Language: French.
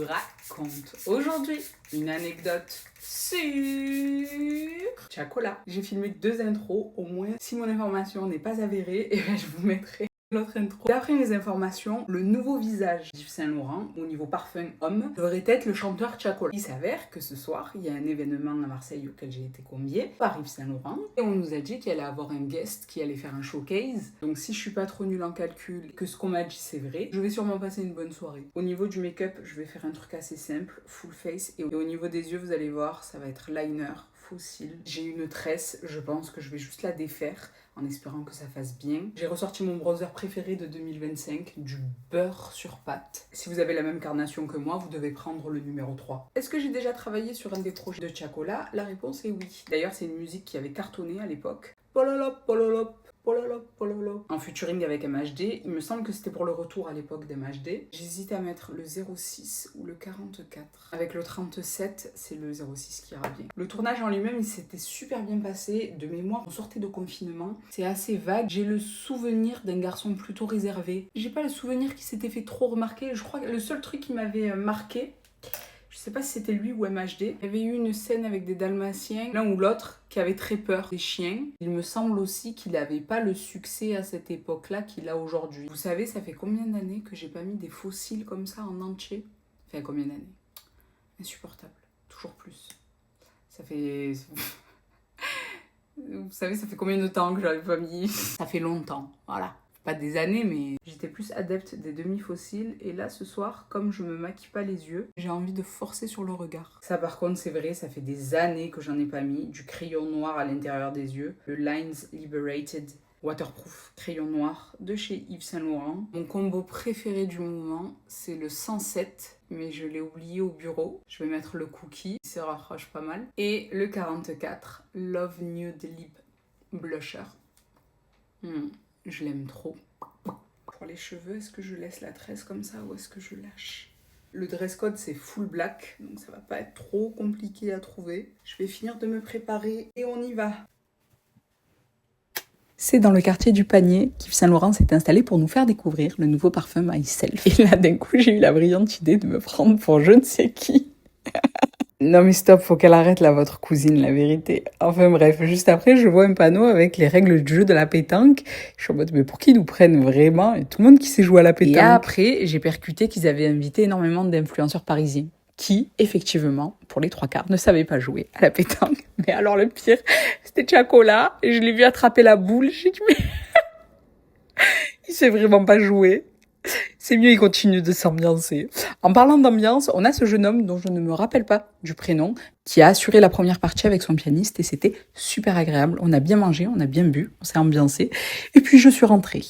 raconte aujourd'hui une anecdote sur Chacola. J'ai filmé 2 intros, au moins si mon information n'est pas avérée, et je vous mettrai l'autre intro. D'après mes informations, le nouveau visage d'Yves Saint Laurent au niveau parfum homme devrait être le chanteur Chacola. Il s'avère que ce soir, il y a un événement à Marseille auquel j'ai été conviée par Yves Saint Laurent et on nous a dit qu'il allait avoir un guest qui allait faire un showcase. Donc si je suis pas trop nulle en calcul, que ce qu'on m'a dit c'est vrai, je vais sûrement passer une bonne soirée. Au niveau du make-up, je vais faire un truc assez simple, full face, et au niveau des yeux, vous allez voir, ça va être liner, faux cils. J'ai une tresse, je pense que je vais juste la défaire en espérant que ça fasse bien. J'ai ressorti mon bronzer préféré de 2025, du beurre sur pâte. Si vous avez la même carnation que moi, vous devez prendre le numéro 3. Est-ce que j'ai déjà travaillé sur un des projets de Chacola? La réponse est oui. D'ailleurs, c'est une musique qui avait cartonné à l'époque. Pololop, pololop. En featuring avec MHD, il me semble que c'était pour le retour à l'époque d'MHD. J'hésitais à mettre le 06 ou le 44. Avec le 37, c'est le 06 qui ira bien. Le tournage en lui-même, il s'était super bien passé. De mémoire, on sortait de confinement. C'est assez vague. J'ai le souvenir d'un garçon plutôt réservé. J'ai pas le souvenir qu'il s'était fait trop remarquer. Je crois que le seul truc qui m'avait marqué, je sais pas si c'était lui ou MHD. Il y avait eu une scène avec des dalmatiens, l'un ou l'autre, qui avait très peur des chiens. Il me semble aussi qu'il n'avait pas le succès à cette époque-là qu'il a aujourd'hui. Vous savez, ça fait combien d'années que j'ai pas mis des fossiles comme ça en entier? Enfin, combien d'années? Insupportable. Toujours plus. Ça fait... Vous savez, ça fait combien de temps que j'avais pas mis? Ça fait longtemps, voilà. Pas des années, mais j'étais plus adepte des demi-fossiles. Et là, ce soir, comme je me maquille pas les yeux, j'ai envie de forcer sur le regard. Ça, par contre, c'est vrai, ça fait des années que j'en ai pas mis. Du crayon noir à l'intérieur des yeux. Le Lines Liberated Waterproof crayon noir de chez Yves Saint Laurent. Mon combo préféré du moment, c'est le 107, mais je l'ai oublié au bureau. Je vais mettre le cookie, il se rapproche pas mal. Et le 44, Love Nude Lip Blusher. Je l'aime trop. Pour les cheveux, est-ce que je laisse la tresse comme ça ou est-ce que je lâche? Le dress code, c'est full black, donc ça va pas être trop compliqué à trouver. Je vais finir de me préparer et on y va. C'est dans le quartier du Panier qu'Yves Saint Laurent s'est installé pour nous faire découvrir le nouveau parfum Myself. Et là, d'un coup, j'ai eu la brillante idée de me prendre pour je ne sais qui. Non mais stop, faut qu'elle arrête là, votre cousine, la vérité. Enfin bref, juste après, je vois un panneau avec les règles du jeu de la pétanque. Je suis en mode, mais pour qui ils nous prennent vraiment? Et tout le monde qui sait jouer à la pétanque. Et après, j'ai percuté qu'ils avaient invité énormément d'influenceurs parisiens qui, effectivement, pour les 3/4, ne savaient pas jouer à la pétanque. Mais alors le pire, c'était Chacola, et je l'ai vu attraper la boule. J'ai dit, mais il sait vraiment pas jouer. C'est mieux, il continue de s'ambiancer. En parlant d'ambiance, on a ce jeune homme dont je ne me rappelle pas du prénom, qui a assuré la première partie avec son pianiste et c'était super agréable. On a bien mangé, on a bien bu, on s'est ambiancé. Et puis je suis rentrée.